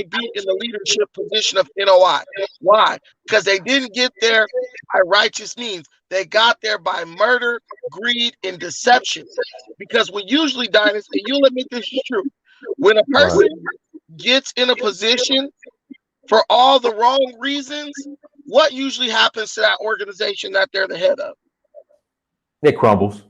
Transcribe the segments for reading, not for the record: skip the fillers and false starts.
be in the leadership position of NOI. Why? Because they didn't get there by righteous means. They got there by murder, greed, and deception. Because when usually, Dynasty, and you'll admit this is true, when a Right. person gets in a position for all the wrong reasons, what usually happens to that organization that they're the head of? It crumbles.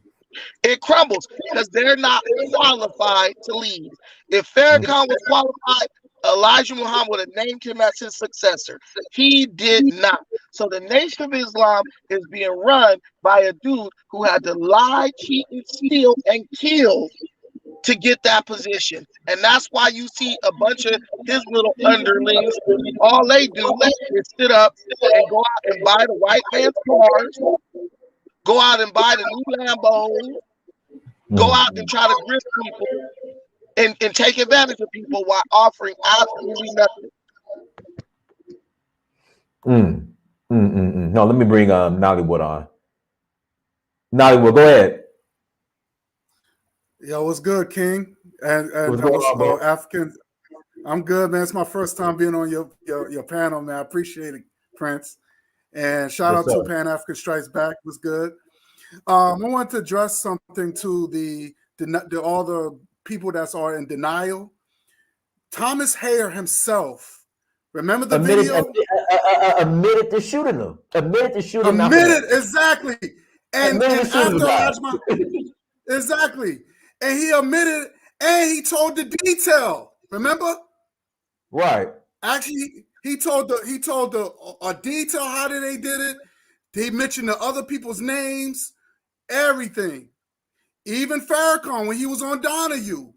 It crumbles because they're not qualified to lead. If Farrakhan was qualified, Elijah Muhammad would have named him as his successor. He did not. So the Nation of Islam is being run by a dude who had to lie, cheat, and steal and kill to get that position. And that's why you see a bunch of his little underlings, all they do is sit up and go out and buy the white man's cars, go out and buy the new Lambos, go out and try to grip people and take advantage of people while offering absolutely nothing. No, let me bring Nollywood on. Nollywood, go ahead. Yo, what's good, King? And What's going on, African. I'm good, man. It's my first time being on your panel, man. I appreciate it, Prince. And shout out to Pan African Strikes Back. Was good. I want to address something to the all the people that are in denial. Thomas Hare himself. Remember the video? Admitted to shooting them. Admitted to shooting them. Exactly. And after exactly. And he admitted and he told the detail. Remember? Right. Actually, he told a detail how they did it. They mentioned the other people's names, everything. Even Farrakhan, when he was on Donahue,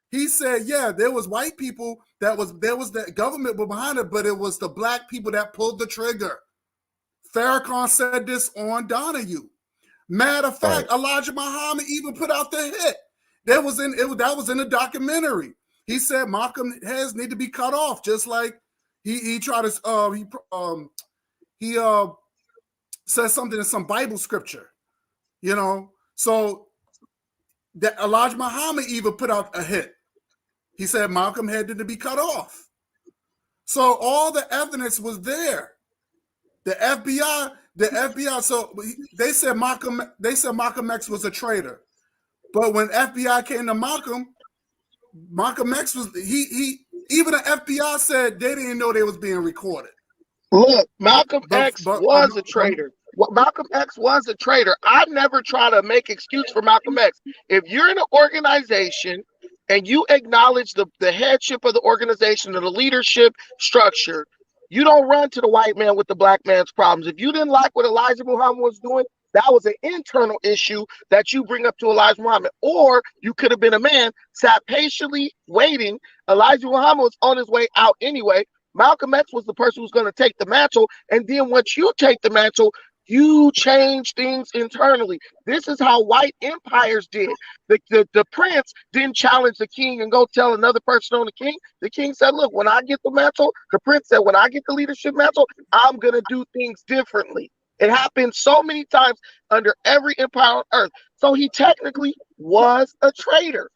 he said, yeah, there was white people there was the government behind it, but it was the black people that pulled the trigger. Farrakhan said this on Donahue. Matter of fact, Elijah Muhammad even put out the hit. That was in the documentary. He said Malcolm heads need to be cut off, just like he tried to he says something in some Bible scripture, you know. So that Elijah Muhammad even put out a hit. He said Malcolm had to be cut off. So all the evidence was there. The FBI. So they said Malcolm X was a traitor. But when FBI came to Malcolm X was even the FBI said they didn't know they was being recorded. Look, Malcolm X was a traitor. Malcolm X was a traitor. I never try to make excuse for Malcolm X. If you're in an organization and you acknowledge the headship of the organization or the leadership structure, you don't run to the white man with the black man's problems. If you didn't like what Elijah Muhammad was doing, that was an internal issue that you bring up to Elijah Muhammad. Or you could have been a man, sat patiently waiting. Elijah Muhammad was on his way out anyway. Malcolm X was the person who's going to take the mantle. And then once you take the mantle, you change things internally. This is how white empires did. The prince didn't challenge the king and go tell another person on the king. The king said, look, when I get the mantle, the prince said, when I get the leadership mantle, I'm going to do things differently. It happened so many times under every empire on earth. So he technically was a traitor.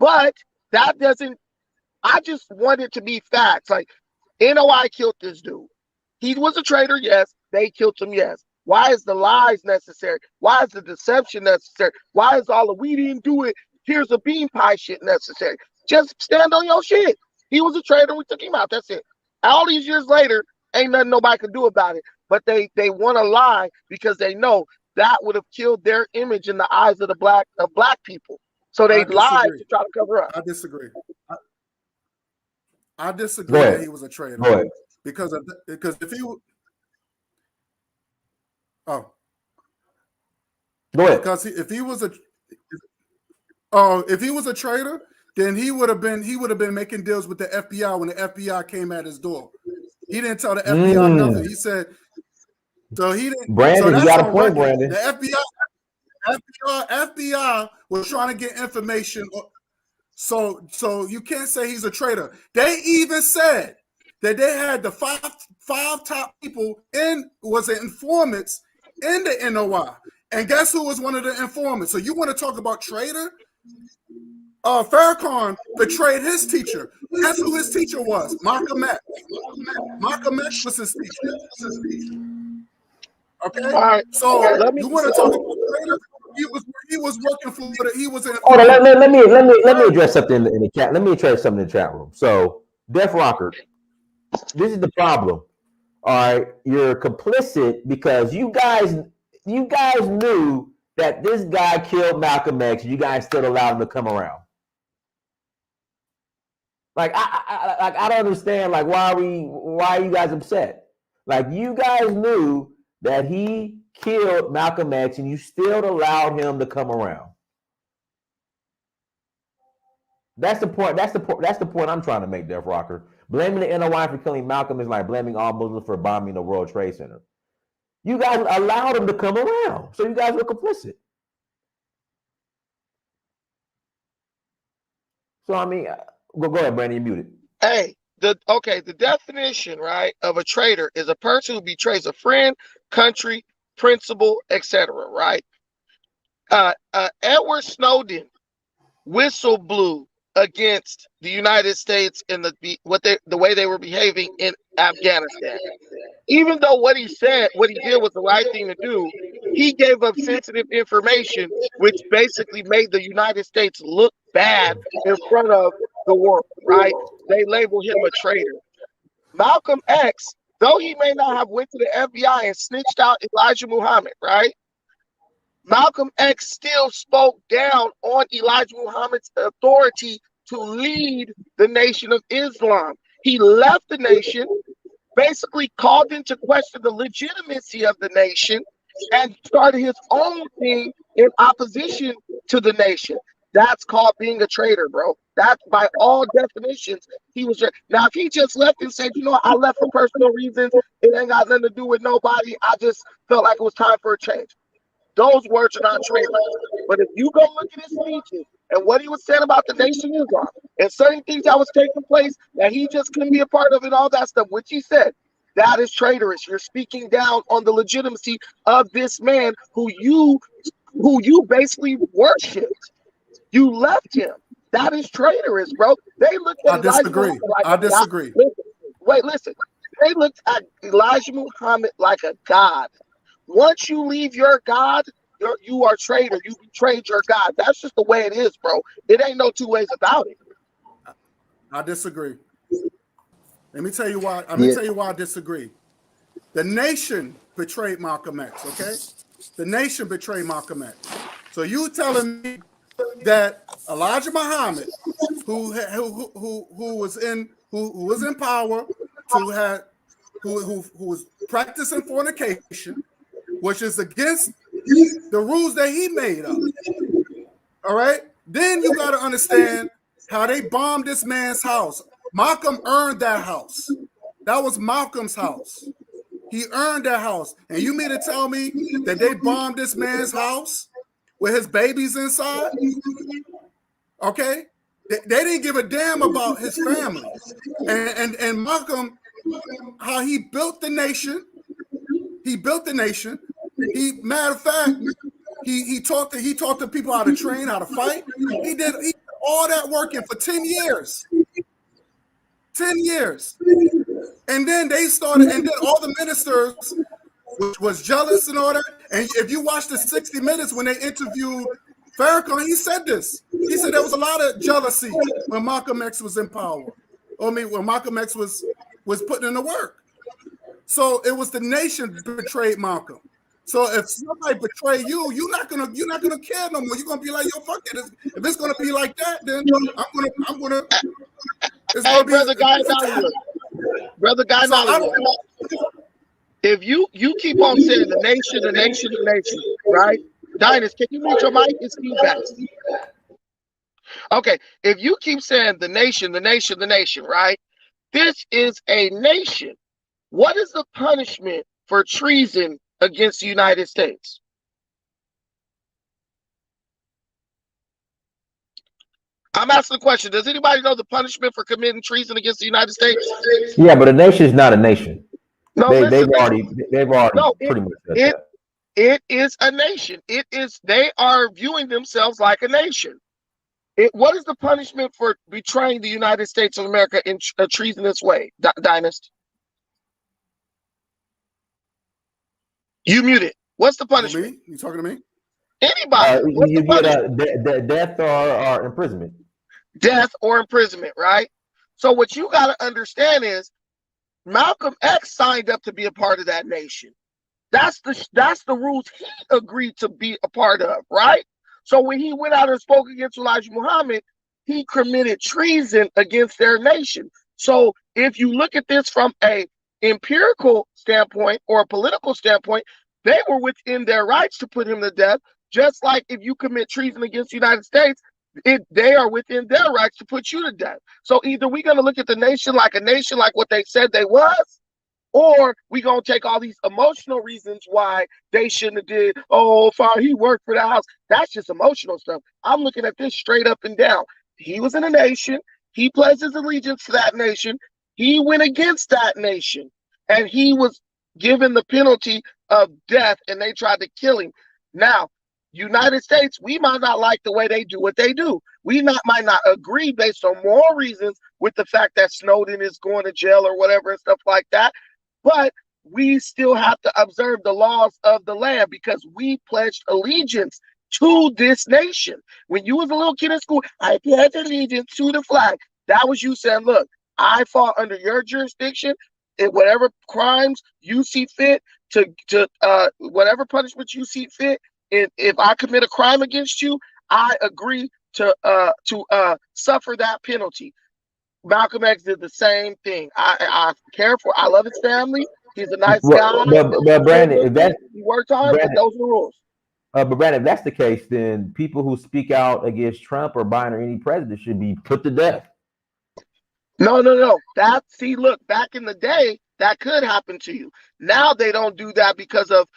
But that doesn't, I just want it to be facts. Like, NOI killed this dude. He was a traitor, yes. They killed him, yes. Why is the lies necessary? Why is the deception necessary? Why is all the we didn't do it, here's a bean pie shit necessary? Just stand on your shit. He was a traitor. We took him out. That's it. All these years later, ain't nothing nobody could do about it. But they want to lie because they know that would have killed their image in the eyes of the black people. So they lied to try to cover up. I disagree. I disagree that he was a traitor because if he go ahead. Because if he was a traitor, then he would have been making deals with the FBI when the FBI came at his door. He didn't tell the FBI nothing. He said so he didn't. Brandon, so you got a point, Brandon. The FBI was trying to get information. So you can't say he's a traitor. They even said that they had the five top people was informants in the NOI. And guess who was one of the informants? So you want to talk about traitor? Farrakhan betrayed his teacher. Guess who his teacher was? Malcolm X. Malcolm X was his teacher. Okay, All right. so Let me. you want to talk about traitor? He was working for the. He was in. Hold on, let me address something in the chat. Let me address something in the chat room. So, Def Rocker, this is the problem. All right, you're complicit because you guys knew that this guy killed Malcolm X. You guys still allowed him to come around. Like I don't understand. Like why are you guys upset? Like you guys knew that he killed Malcolm X, and you still allowed him to come around. That's the point. That's the point I'm trying to make, Def Rocker. Blaming the NOI for killing Malcolm is like blaming all Muslims for bombing the World Trade Center. You guys allowed him to come around, so you guys were complicit. So I mean, go ahead, Brandon. You're muted. Hey, the definition, right, of a traitor is a person who betrays a friend, country, principle, etc. Right? Edward Snowden whistle blew against the United States in the way they were behaving in Afghanistan. Even though what he did was the right thing to do, he gave up sensitive information, which basically made the United States look bad in front of the world, right? They labeled him a traitor. Malcolm X, though he may not have went to the FBI and snitched out Elijah Muhammad, right? Malcolm X still spoke down on Elijah Muhammad's authority to lead the Nation of Islam. He left the nation, basically called into question the legitimacy of the nation, and started his own thing in opposition to the nation. That's called being a traitor, bro. That's by all definitions, he was. Now, if he just left and said, you know, I left for personal reasons, it ain't got nothing to do with nobody, I just felt like it was time for a change. Those words are not traitors. But if you go look at his speeches and what he was saying about the Nation of Islam and certain things that was taking place that he just couldn't be a part of and all that stuff, which he said, that is traitorous. You're speaking down on the legitimacy of this man who you basically worshipped. You left him. That is traitorous, bro. They looked at I disagree. I disagree. Listen. They looked at Elijah Muhammad like a god. Once you leave your God, you are a traitor. You betrayed your God. That's just the way it is, bro. It ain't no two ways about it. I disagree. Let me tell you why. Tell you why I disagree. The nation betrayed Malcolm X. Okay, the nation betrayed Malcolm X. So you telling me that Elijah Muhammad, who was in power, who was practicing fornication, which is against the rules that he made up. All right. Then you got to understand how they bombed this man's house. Malcolm earned that house. That was Malcolm's house. He earned that house. And you mean to tell me that they bombed this man's house with his babies inside? Okay. They didn't give a damn about his family. And Malcolm, how he built the nation. He built the nation. Matter of fact, he taught the people how to train, how to fight. He did all that working for 10 years. 10 years. And then they started, and then all the ministers, which was jealous and all that. And if you watch the 60 Minutes when they interviewed Farrakhan, he said this. He said there was a lot of jealousy when Malcolm X was in power. When Malcolm X was putting in the work. So it was the nation betrayed Malcolm. So if somebody betray you, you're not gonna care no more. You're gonna be like, yo, fuck it. If it's gonna be like that, then I'm gonna. It's hey, gonna brother Guy Nollywood. If you keep on saying the nation, right? Dinus, can you mute your mic? It's feedback. Okay, if you keep saying the nation, right? This is a nation. What is the punishment for treason against the United States? I'm asking the question. Does anybody know the punishment for committing treason against the United States? Yeah, but a nation is not a nation. No, they've already pretty much said that. It is a nation. They are viewing themselves like a nation. What is the punishment for betraying the United States of America in a treasonous way, Dynast? You muted. What's the punishment? Me? You talking to me? Anybody. What's the You get punishment? death or imprisonment. Death or imprisonment, right? So what you got to understand is Malcolm X signed up to be a part of that nation. That's the rules he agreed to be a part of, right? So when he went out and spoke against Elijah Muhammad, he committed treason against their nation. So if you look at this from a empirical standpoint or a political standpoint, they were within their rights to put him to death. Just like if you commit treason against the United States, they are within their rights to put you to death. So either we're going to look at the nation like what they said they was, or we gonna take all these emotional reasons why they shouldn't have did. Oh, fine, he worked for the house. That's just emotional stuff. I'm looking at this straight up and down. He was in a nation. He pledged his allegiance to that nation. He went against that nation, and he was given the penalty of death. And they tried to kill him. Now, United States, we might not like the way they do what they do. We might not agree based on moral reasons with the fact that Snowden is going to jail or whatever and stuff like that. But we still have to observe the laws of the land because we pledged allegiance to this nation. When you was a little kid in school, I pledged allegiance to the flag. That was you saying, look, I fall under your jurisdiction and whatever crimes you see fit to whatever punishment you see fit. If I commit a crime against you, I agree to suffer that penalty. Malcolm X did the same thing. I care for. I love his family. He's a nice guy. But Brandon, if that's he worked hard, but those are the rules. But Brandon, if that's the case, then people who speak out against Trump or Biden or any president should be put to death. No. Look, back in the day, that could happen to you. Now they don't do that because of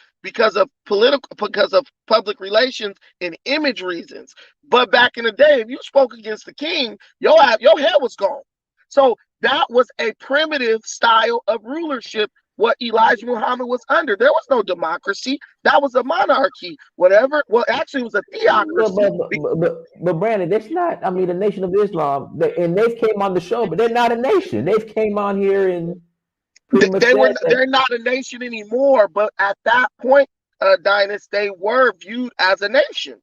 public relations and image reasons. But back in the day, if you spoke against the king, your head was gone. So that was a primitive style of rulership, what Elijah Muhammad was under. There was no democracy. That was a monarchy. Actually, it was a theocracy. But Brandon, that's not, the Nation of Islam, and they've came on the show, but they're not a nation. They've came on here and they're not a nation anymore, but at that point, Dynast, they were viewed as a nation.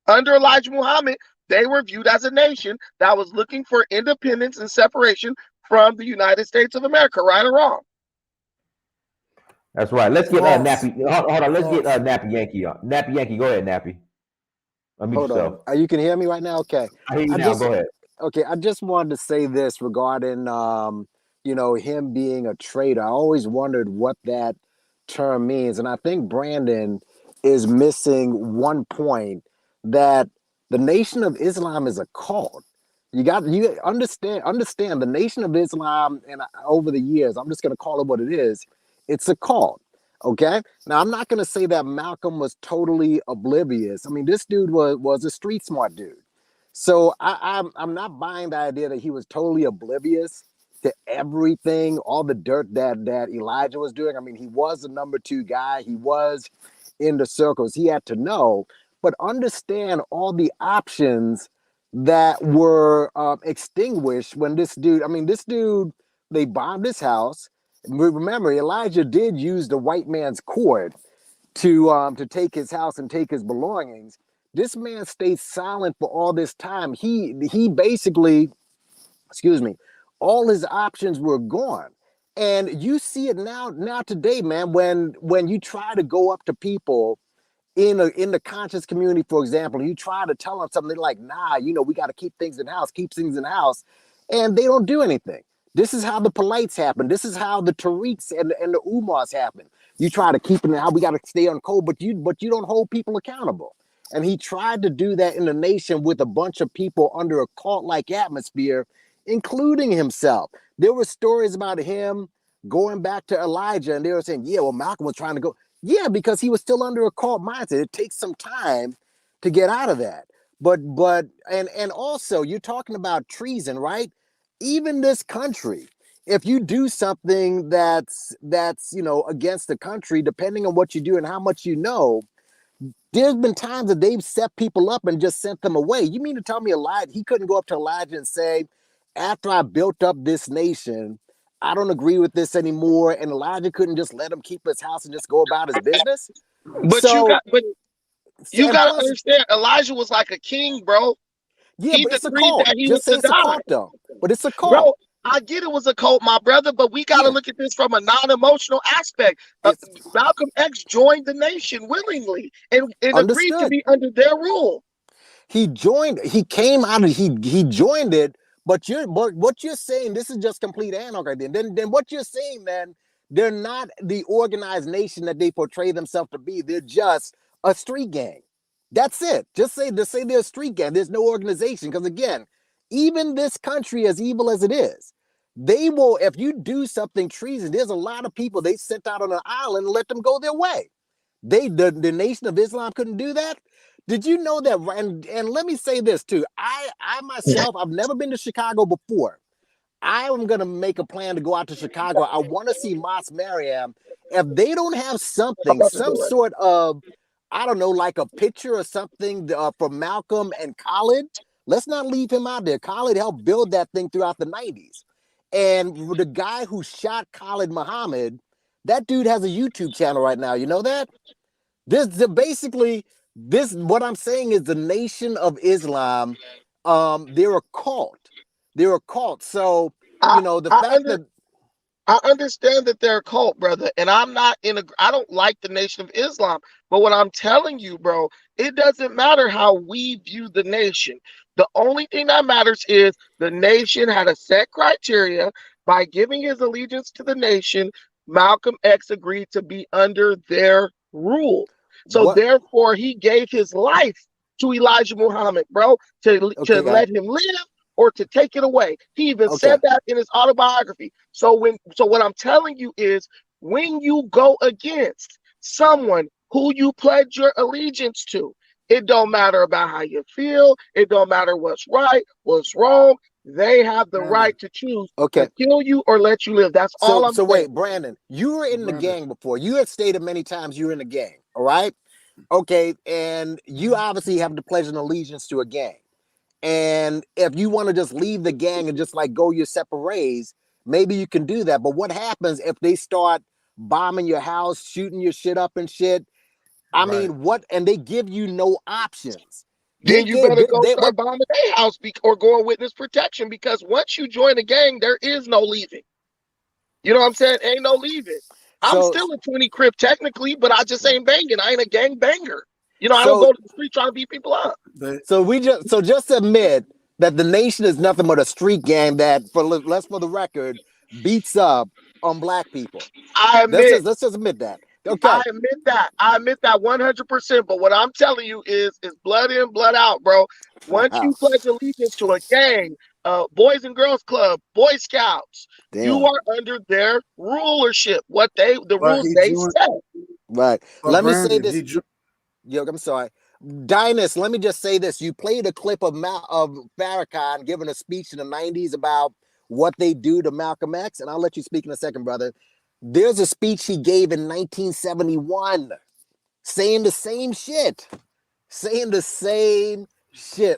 Under Elijah Muhammad, they were viewed as a nation that was looking for independence and separation from the United States of America, right or wrong. That's right. Let's get Nappy. Hold on. Let's get Nappy Yankee on. Nappy Yankee, go ahead, Nappy. Hold on. You can hear me right now? Okay. I hear you now. Go ahead. Okay. I just wanted to say this regarding, him being a traitor. I always wondered what that term means. And I think Brandon is missing one point, that the Nation of Islam is a cult. You understand the Nation of Islam, and over the years, I'm just going to call it what it is. It's a cult. Okay. Now, I'm not going to say that Malcolm was totally oblivious. This dude was a street smart dude. So I'm not buying the idea that he was totally oblivious to everything, all the dirt that Elijah was doing. He was the number 2 guy. He was in the circles. He had to know, but understand all the options that were extinguished when this dude, they bombed his house. Remember, Elijah did use the white man's cord to take his house and take his belongings. This man stayed silent for all this time. He basically, all his options were gone. And you see it now today, man, when you try to go up to people in the conscious community, for example, you try to tell them something, they're like, nah, we got to keep things in house, and they don't do anything. This is how the polites happen. This is how the Tariqs and the Umars happen. You try to keep it in how we got to stay on code, but you don't hold people accountable. And he tried to do that in the nation with a bunch of people under a cult-like atmosphere, including himself. There were stories about him going back to Elijah, and they were saying, yeah, well, Malcolm was trying to go. Yeah, because he was still under a cult mindset. It takes some time to get out of that. But also, you're talking about treason, right? Even this country, if you do something that's against the country, depending on what you do and how much you know, There's been times that they've set people up and just sent them away. You mean to tell me he couldn't go up to Elijah and say, after I built up this nation, I don't agree with this anymore, and Elijah couldn't just let him keep his house and just go about his business? But you got to understand, Elijah was like a king, bro. Yeah, He but it's a decreed cult. that he Just say was it's to a die. cult, though. But it's a cult. Bro, I get it was a cult, my brother, but we got to look at this from a non-emotional aspect. Malcolm X joined the nation willingly and agreed to be under their rule. He joined. He came out. He joined it. But what you're saying, this is just complete anarchy. Then what you're saying, then they're not the organized nation that they portray themselves to be. They're just a street gang. That's it. Just say they're a street gang. There's no organization. Because again, even this country, as evil as it is, they will, if you do something treason, there's a lot of people they sent out on an island and let them go their way. The Nation of Islam couldn't do that. Did you know that? And let me say this too. I myself, I've never been to Chicago before. I am going to make a plan to go out to Chicago. I want to see Mos Mariam. If they don't have something, some sort of, I don't know, like a picture or something from Malcolm and Khalid, let's not leave him out there. Khalid helped build that thing throughout the 90s. And the guy who shot Khalid Muhammad, that dude has a YouTube channel right now. You know that? What I'm saying is the Nation of Islam, they're a cult. They're a cult. So, I understand that they're a cult, brother, and I don't like the Nation of Islam, but what I'm telling you, bro, it doesn't matter how we view the nation. The only thing that matters is the nation had a set criteria. By giving his allegiance to the nation, Malcolm X agreed to be under their rule. So therefore, he gave his life to Elijah Muhammad, bro, to let him live or to take it away. He even said that in his autobiography. So what I'm telling you is, when you go against someone who you pledge your allegiance to, it don't matter about how you feel. It don't matter what's right, what's wrong. They have the right to choose to kill you or let you live. That's all I'm saying. So wait, Brandon, you were in the gang before. You have stated many times you were in the gang, all right? Okay, and you obviously have the pledge of allegiance to a gang. And if you want to just leave the gang and just like go your separate ways, maybe you can do that. But what happens if they start bombing your house, shooting your shit up and shit? I mean, what? And they give you no options. Then you better go start bombing their house or go on witness protection, because once you join a gang, there is no leaving. You know what I'm saying? Ain't no leaving. I'm still a 20 Crip technically, but I just ain't banging. I ain't a gang banger. You know, I don't go to the street trying to beat people up. So just admit that the nation is nothing but a street gang that, for the record, beats up on black people. Let's just admit that. Okay. I admit that 100%. But what I'm telling you is blood in, blood out, bro. Once you pledge allegiance to a gang, Boys and Girls Club, Boy Scouts, you are under their rulership. The rules they set. Right. Let me say this. I'm sorry. Dynas, let me just say this. You played a clip of Farrakhan giving a speech in the 90s about what they do to Malcolm X, and I'll let you speak in a second, brother. There's a speech he gave in 1971 saying the same shit.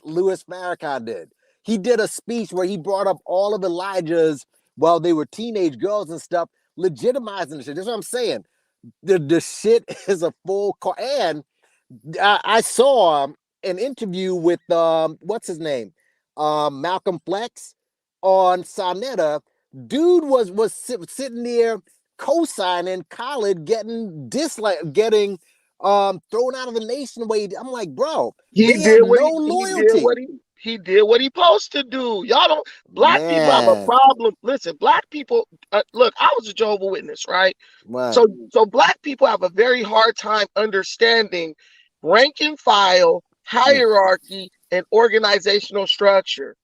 Louis Farrakhan did. He did a speech where he brought up all of Elijah's, while they were teenage girls and stuff, legitimizing the shit. That's what I'm saying. The shit is a full car. And I saw an interview with what's his name, Malcolm Flex on Sonetta. Dude was sitting there co-signing Khalid getting thrown out of the nation. I'm like, bro, he did what he supposed to do. Y'all don't. Black people have a problem. Listen, black people. Look, I was a Jehovah's Witness, right? So black people have a very hard time understanding rank and file, hierarchy, and organizational structure.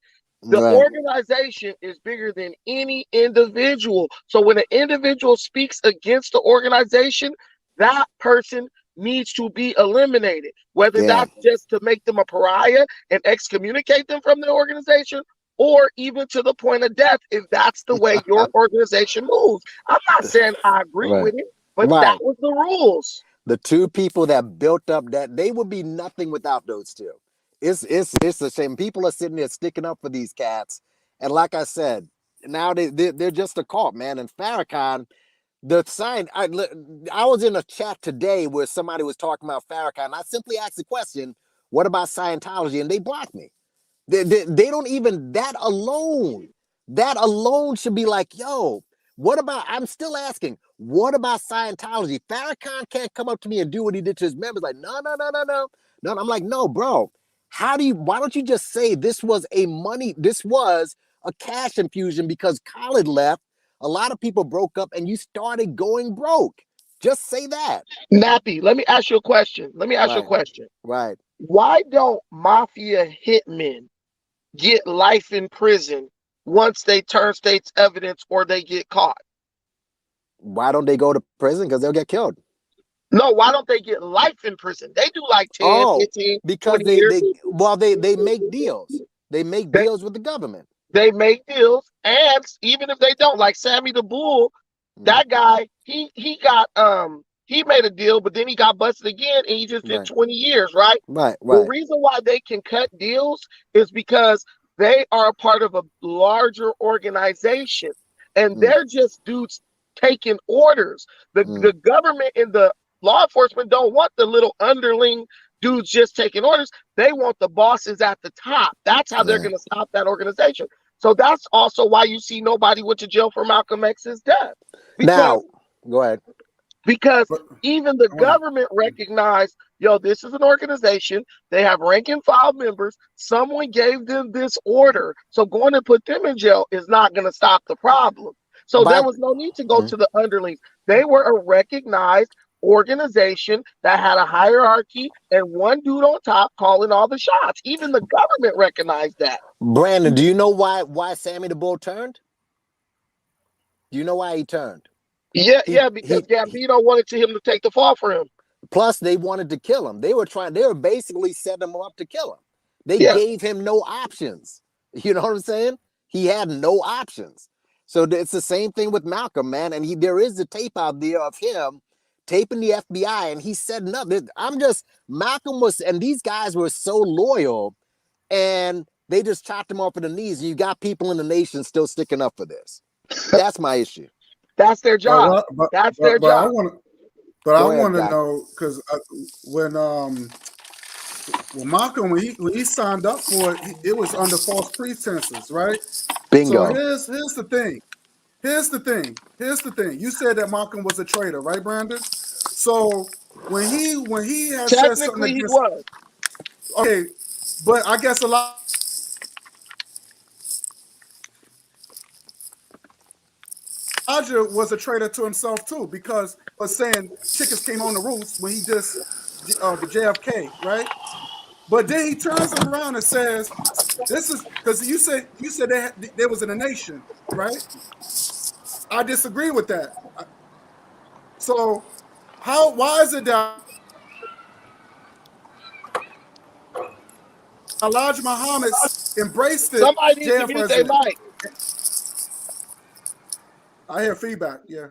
The organization is bigger than any individual. So when an individual speaks against the organization, that person needs to be eliminated, whether that's just to make them a pariah and excommunicate them from the organization, or even to the point of death, if that's the way your organization moves. I'm not saying I agree with it, but that was the rules. The two people that built up that, they would be nothing without those two. It's a shame. People are sitting there sticking up for these cats, and like I said, now they're just a cult, man. And Farrakhan, the sign. I was in a chat today where somebody was talking about Farrakhan. I simply asked the question, "What about Scientology?" And they blocked me. They don't even, that alone should be like, yo, what about, I'm still asking, what about Scientology? Farrakhan can't come up to me and do what he did to his members. Like, no. I'm like, no, bro, why don't you just say this was a cash infusion because Khaled left, a lot of people broke up and you started going broke. Just say that. Nappy, let me ask you a question. Right. Why don't mafia hitmen get life in prison once they turn state's evidence or they get caught? Why don't they go to prison? Because they'll get killed. No, why don't they get life in prison? They do like 10, 15, because 20 years. They make deals. They make deals with the government. They make deals, and even if they don't, like Sammy the Bull, that guy, he made a deal, but then he got busted again, and he just did 20 years, right? Right. The reason why they can cut deals is because they are a part of a larger organization, and they're just dudes taking orders. The government and the law enforcement don't want the little underling dudes just taking orders. They want the bosses at the top. That's how they're going to stop that organization. So that's also why you see nobody went to jail for Malcolm X's death. Now, go ahead. Because even the government recognized, yo, this is an organization. They have rank and file members. Someone gave them this order. So going to put them in jail is not going to stop the problem. So there was no need to go to the underlings. They were a recognized organization that had a hierarchy and one dude on top calling all the shots. Even the government recognized that. Brandon, do you know why Sammy the Bull turned? Do you know why he turned? Because Gambino wanted him to take the fall for him. Plus, they wanted to kill him. They were basically setting him up to kill him. They gave him no options. You know what I'm saying? He had no options. So it's the same thing with Malcolm, man. And there is a tape out there of him taping the FBI, and he said nothing. Malcolm was, and these guys were so loyal, and they just chopped him off at the knees. And you got people in the nation still sticking up for this. That's my issue. That's their job. That's their job. I want to know, because when Malcolm, when he signed up for it, it was under false pretenses, right? Bingo. So here's the thing. Here's the thing. You said that Malcolm was a traitor, right, Brandon? So when he has said something against, he was. Okay, but I guess Elijah was a traitor to himself too, because was saying chickens came on the roost when he just the JFK, right? But then he turns around and says, "This is because you said there was in a nation, right?" I disagree with that. So why is it that Elijah Muhammad embraced it? Somebody needs to mute their mic. I hear feedback. Yeah.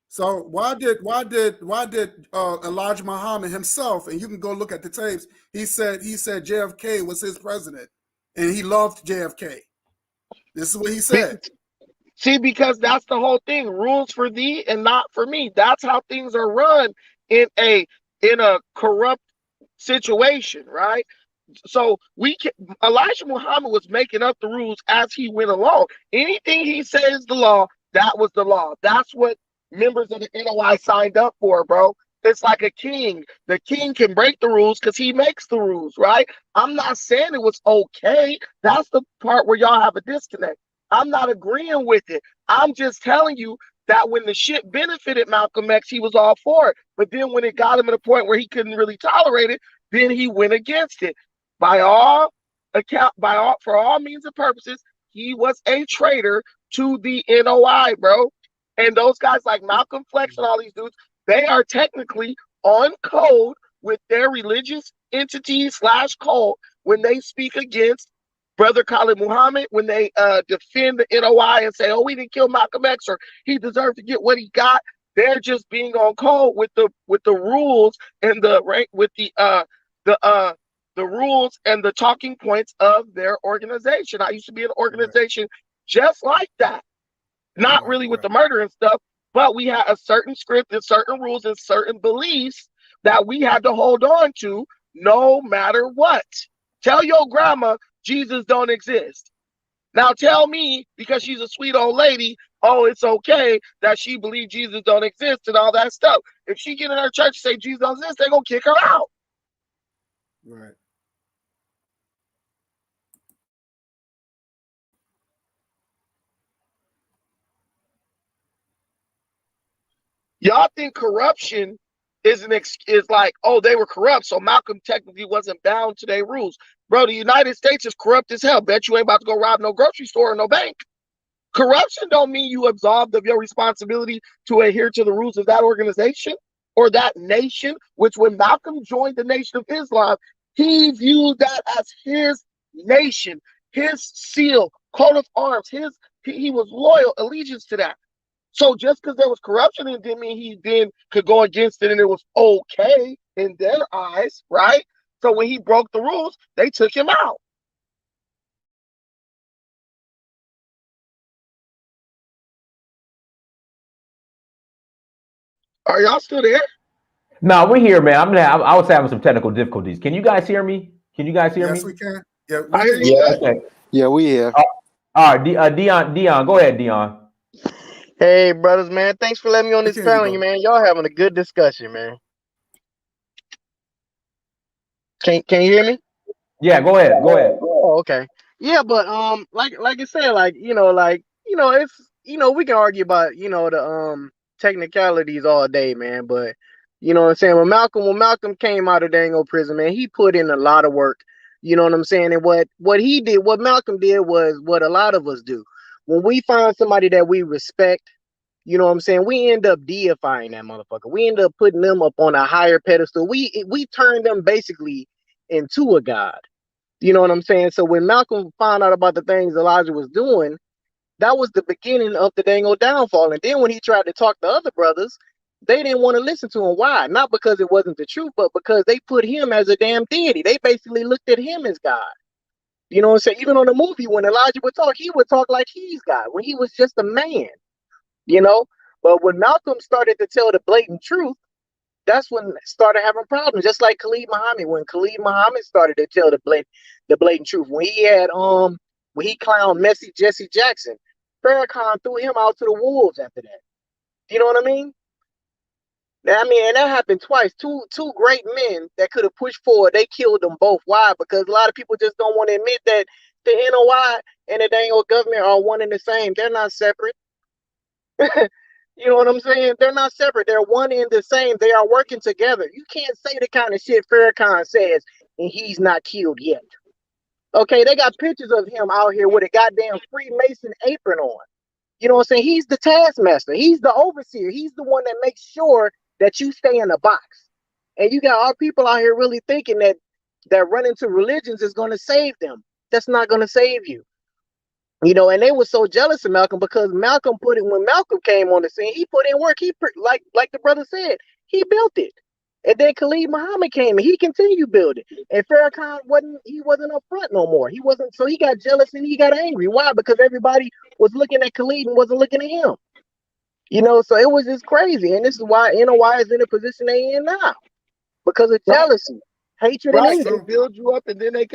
So why did Elijah Muhammad himself, and you can go look at the tapes, he said JFK was his president and he loved JFK. This is what he said. See, because that's the whole thing. Rules for thee and not for me. That's how things are run in a corrupt situation, right? So Elijah Muhammad was making up the rules as he went along. Anything he says the law, that was the law. That's what members of the NOI signed up for, bro. It's like a king. The king can break the rules because he makes the rules, right? I'm not saying it was okay. That's the part where y'all have a disconnect. I'm not agreeing with it. I'm just telling you that when the shit benefited Malcolm X, he was all for it. But then when it got him to the point where he couldn't really tolerate it, then he went against it. For all means and purposes, he was a traitor to the NOI, bro. And those guys like Malcolm Flex and all these dudes, they are technically on code with their religious entity / cult when they speak against Brother Khalid Muhammad, when they defend the NOI and say, oh, we didn't kill Malcolm X or he deserved to get what he got. They're just being on code with the rules and the the rules and the talking points of their organization. I used to be an organization just like that. Not really with the murder and stuff, but we had a certain script and certain rules and certain beliefs that we had to hold on to no matter what. Tell your grandma Jesus don't exist. Now tell me, because she's a sweet old lady, oh, it's okay that she believes Jesus don't exist and all that stuff. If she get in her church and say Jesus don't exist, they're gonna kick her out. Right. Y'all think corruption is like, oh, they were corrupt, so Malcolm technically wasn't bound to their rules. Bro, the United States is corrupt as hell. Bet you ain't about to go rob no grocery store or no bank. Corruption don't mean you absolved of your responsibility to adhere to the rules of that organization or that nation, which when Malcolm joined the Nation of Islam, he viewed that as his nation, his seal, coat of arms, he was loyal, allegiance to that. So just because there was corruption, it didn't mean he then could go against it and it was okay in their eyes, right? So when he broke the rules, they took him out. Are y'all still there? No, we're here, man. I was having some technical difficulties. Can you guys hear me? Can you guys hear me? Yes, we can. Yeah, I hear you. Okay. Yeah, we here. All right, Dion, go ahead, Dion. Hey, brothers, man. Thanks for letting me on this Okay, panel, man. Y'all having a good discussion, man. Can you hear me? Yeah, go ahead. Oh, okay. Yeah, but like I said, it's we can argue about the technicalities all day, man. But you know what I'm saying. When Malcolm came out of dang old prison, man, he put in a lot of work. You know what I'm saying. And what Malcolm did was what a lot of us do. When we find somebody that we respect, you know what I'm saying, we end up deifying that motherfucker. We end up putting them up on a higher pedestal. We turn them basically into a god. You know what I'm saying? So when Malcolm found out about the things Elijah was doing, that was the beginning of the dang old downfall. And then when he tried to talk to other brothers, they didn't want to listen to him. Why? Not because it wasn't the truth, but because they put him as a damn deity. They basically looked at him as God. You know what I'm saying? Even on the movie, when Elijah would talk, he would talk like he's God, when he was just a man. You know? But when Malcolm started to tell the blatant truth, that's when started having problems. Just like Khalid Muhammad, when Khalid Muhammad started to tell the blatant truth, when he clowned Messi Jesse Jackson, Farrakhan threw him out to the wolves after that. You know what I mean? Now, I mean, and that happened twice. Two great men that could have pushed forward, they killed them both. Why? Because a lot of people just don't want to admit that the NOI and the dang old government are one and the same. They're not separate. You know what I'm saying? They're not separate. They're one and the same. They are working together. You can't say the kind of shit Farrakhan says and he's not killed yet. Okay, they got pictures of him out here with a goddamn Freemason apron on. You know what I'm saying? He's the taskmaster. He's the overseer. He's the one that makes sure that you stay in the box. And you got our people out here really thinking that running to religions is going to save them. That's not going to save you. You know, and they were so jealous of Malcolm because when Malcolm came on the scene, he put in work. He like the brother said, he built it. And then Khalid Muhammad came and he continued building. And Farrakhan wasn't up front no more. He wasn't, so he got jealous and he got angry. Why? Because everybody was looking at Khalid and wasn't looking at him. You know, so it was just crazy. And this is why NOI is in the position they in now. Because of jealousy, hatred, and anger. They build you up and then they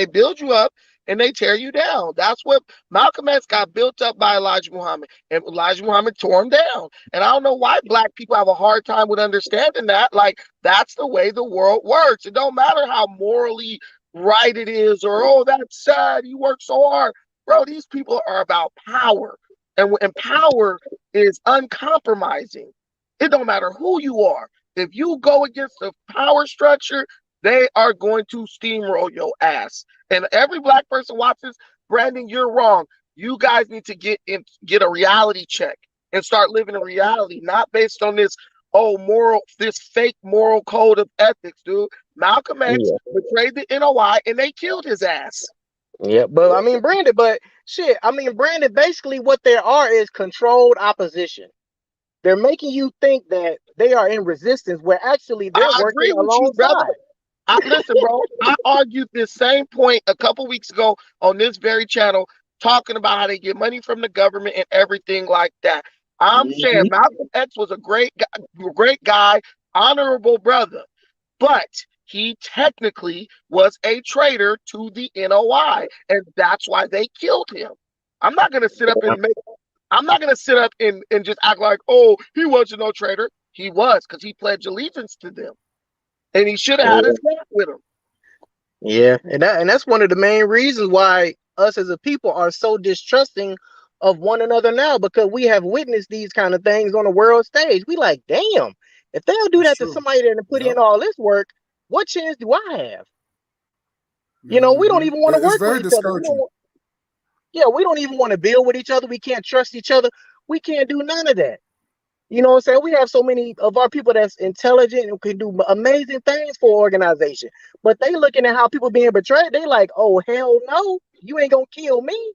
build you up and they tear you down. That's what Malcolm X got built up by Elijah Muhammad, and Elijah Muhammad tore him down. And I don't know why black people have a hard time with understanding that. Like, that's the way the world works. It don't matter how morally right it is, or, oh, that's sad, you work so hard. Bro, these people are about power. And power is uncompromising. It don't matter who you are. If you go against the power structure, they are going to steamroll your ass. And every black person watches, Brandon, you're wrong. You guys need to get a reality check and start living in reality, not based on this fake moral code of ethics, dude. Malcolm X betrayed the NOI and they killed his ass. Yeah, but I mean, Brandon, basically what there are is controlled opposition. They're making you think that they are in resistance, where actually they're I working agree with you, brother. alongside. Listen, bro, I argued this same point a couple weeks ago on this very channel, talking about how they get money from the government and everything like that. I'm saying Malcolm X was a great guy, honorable brother, but he technically was a traitor to the NOI, and that's why they killed him. I'm not gonna sit up and just act like, oh, he wasn't no traitor. He was, because he pledged allegiance to them, and he should have had his back with him. Yeah, and that's one of the main reasons why us as a people are so distrusting of one another now, because we have witnessed these kind of things on the world stage. We like, damn, if they'll do that to somebody that put in all this work, what chance do I have? You know, we don't even want to work with each other. We don't even want to build with each other. We can't trust each other. We can't do none of that. You know what I'm saying? We have so many of our people that's intelligent and can do amazing things for organization, but they looking at how people being betrayed. They like, oh, hell no, you ain't gonna kill me.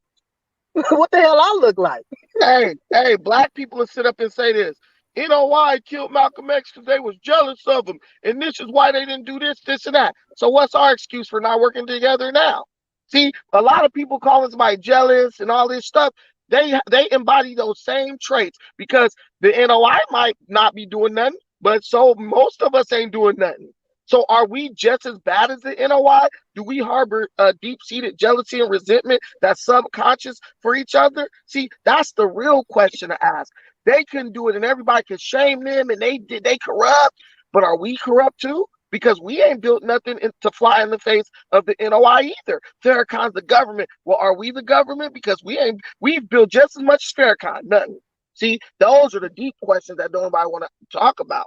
What the hell I look like? Hey, black people will sit up and say this. You know why I killed Malcolm X? Because they was jealous of him, and this is why they didn't do this, this, and that. So what's our excuse for not working together now? See, a lot of people calling somebody jealous and all this stuff. They embody those same traits, because the NOI might not be doing nothing, but so most of us ain't doing nothing. So are we just as bad as the NOI? Do we harbor a deep-seated jealousy and resentment that's subconscious for each other? See, that's the real question to ask. They can do it, and everybody can shame them, and they corrupt. But are we corrupt too? Because we ain't built nothing to fly in the face of the NOI either. Farrakhan's the government. Well, are we the government? Because we've built just as much as Farrakhan. Nothing. See, those are the deep questions that nobody want to talk about.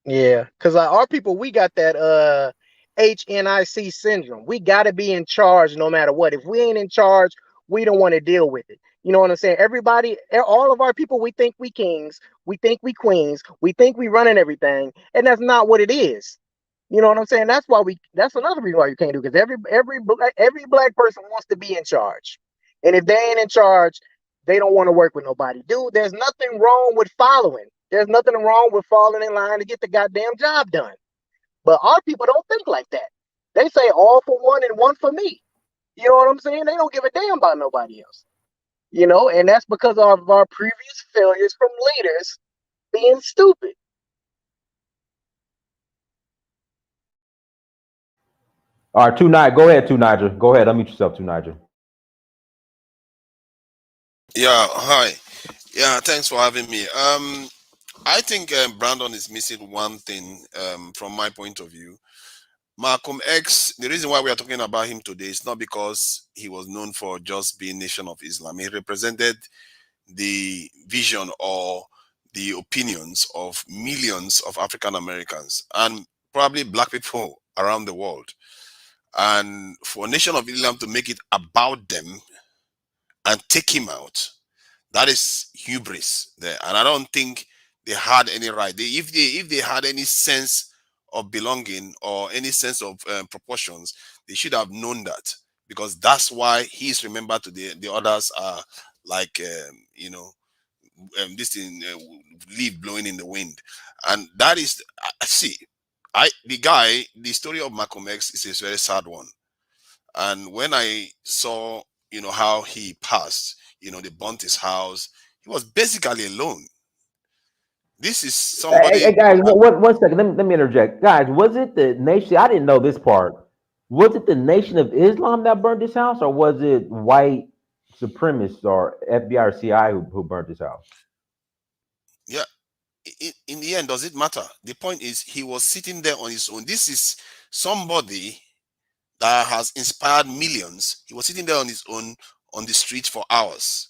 Yeah, because our people, we got that HNIC syndrome. We got to be in charge no matter what. If we ain't in charge, we don't want to deal with it. You know what I'm saying? Everybody, all of our people, we think we kings, we think we queens, we think we running everything, and that's not what it is. You know what I'm saying? That's another reason why you can't do it, because every black person wants to be in charge, and if they ain't in charge, they don't want to work with nobody. Dude, there's nothing wrong with following. There's nothing wrong with falling in line to get the goddamn job done. But our people don't think like that. They say all for one and one for me. You know what I'm saying? They don't give a damn about nobody else. You know, and that's because of our previous failures from leaders being stupid. All right, go ahead, Niger. Go ahead, unmute yourself, Niger. Yeah, hi. Yeah, thanks for having me. I think Brandon is missing one thing from my point of view. Malcolm X, the reason why we are talking about him today is not because he was known for just being Nation of Islam. He represented the vision or the opinions of millions of African Americans and probably black people around the world. And for Nation of Islam to make it about them and take him out, that is hubris there. And I don't think they had any right. If they had any sense of belonging or any sense of proportions, they should have known that, because that's why he's remembered today. The others are like this thing, leaf blowing in the wind. And that is, the story of Malcolm X is a very sad one. And when I saw how he passed, they burnt his house, he was basically alone. This is somebody. Hey guys, one second. Let me interject. Guys, was it the nation? I didn't know this part. Was it the Nation of Islam that burned his house, or was it white supremacists or FBI or CIA who burned his house? Yeah. In the end, does it matter? The point is, he was sitting there on his own. This is somebody that has inspired millions. He was sitting there on his own on the street for hours.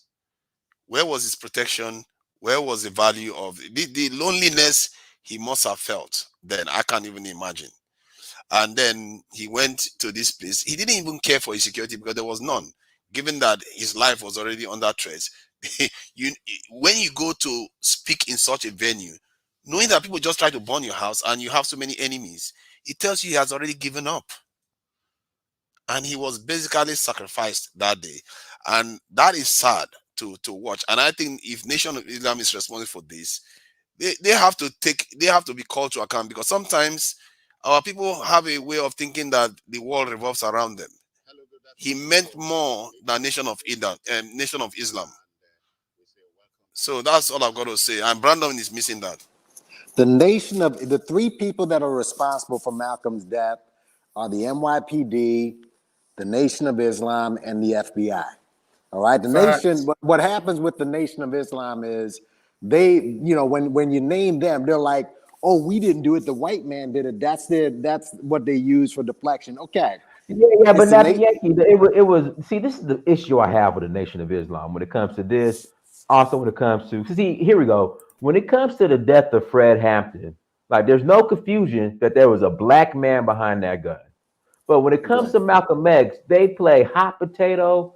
Where was his protection? Where was the value of the loneliness he must have felt then? I can't even imagine. And then he went to this place. He didn't even care for his security because there was none, given that his life was already under threat. When you go to speak in such a venue, knowing that people just try to burn your house and you have so many enemies, it tells you he has already given up. And he was basically sacrificed that day. And that is sad to watch. And I think if Nation of Islam is responsible for this, they have to be called to account, because sometimes our people have a way of thinking that the world revolves around them. He meant more than Nation of Islam. So that's all I've got to say. And Brandon is missing that. The three people that are responsible for Malcolm's death are the NYPD, the Nation of Islam, and the FBI. All right. What happens with the Nation of Islam is they, when you name them, they're like, oh, we didn't do it. The white man did it. That's what they use for deflection. Okay. Yeah, but not Yankee. It was. See, this is the issue I have with the Nation of Islam when it comes to this. Also, when it comes to here we go. When it comes to the death of Fred Hampton, like there's no confusion that there was a black man behind that gun. But when it comes to Malcolm X, they play hot potato,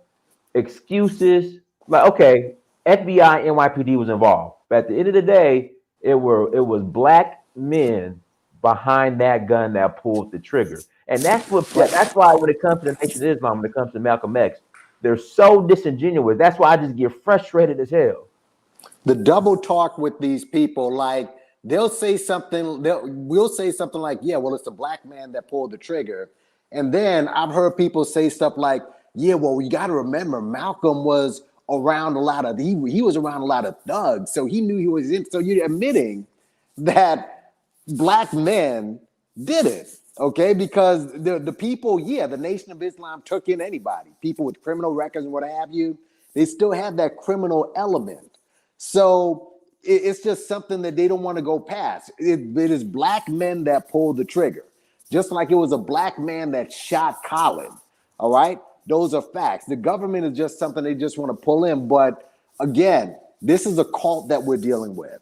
excuses. Like, okay, FBI, NYPD was involved. But at the end of the day, it was black men behind that gun that pulled the trigger. And that's why when it comes to the Nation of Islam, when it comes to Malcolm X, they're so disingenuous. That's why I just get frustrated as hell. The double talk with these people, like we'll say something like, yeah, well, it's the black man that pulled the trigger. And then I've heard people say stuff like, yeah, well, you got to remember Malcolm was around he was around a lot of thugs. So he knew he was in. So you're admitting that black men did it. Okay, because the people, the Nation of Islam took in anybody, people with criminal records and what have you. They still have that criminal element. So it's just something that they don't want to go past. It is black men that pulled the trigger, just like it was a black man that shot Colin. All right, those are facts. The government is just something they just want to pull in. But again, this is a cult that we're dealing with.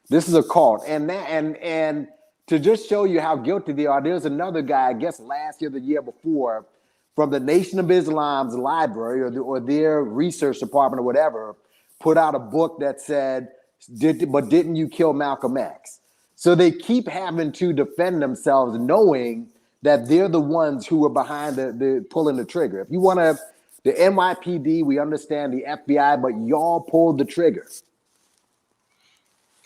This is a cult, and to just show you how guilty they are, there's another guy, I guess last year, the year before, from the Nation of Islam's library or their research department or whatever, put out a book that said, but didn't you kill Malcolm X? So they keep having to defend themselves, knowing that they're the ones who were behind the pulling the trigger. If you want the NYPD, we understand the FBI, but y'all pulled the trigger.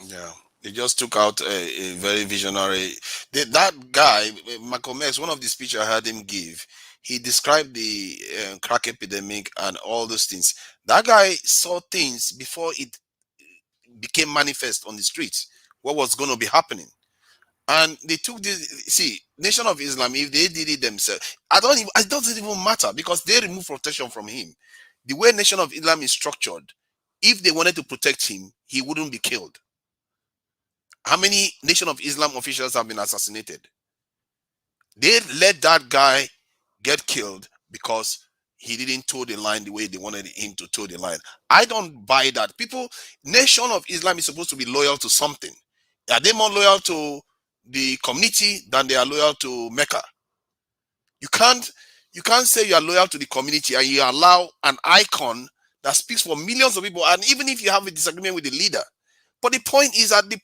Yeah. They just took out a very visionary. That guy, Malcolm X, one of the speeches I heard him give, he described the crack epidemic and all those things. That guy saw things before it became manifest on the streets, what was going to be happening. And they took this, Nation of Islam, if they did it themselves, it doesn't even matter, because they remove protection from him. The way Nation of Islam is structured, if they wanted to protect him, he wouldn't be killed. How many Nation of Islam officials have been assassinated? They let that guy get killed because he didn't toe the line the way they wanted him to toe the line. I don't buy that. Nation of Islam is supposed to be loyal to something. Are they more loyal to the community than they are loyal to Mecca? You can't say you are loyal to the community and you allow an icon that speaks for millions of people, and even if you have a disagreement with the leader. But the point is that the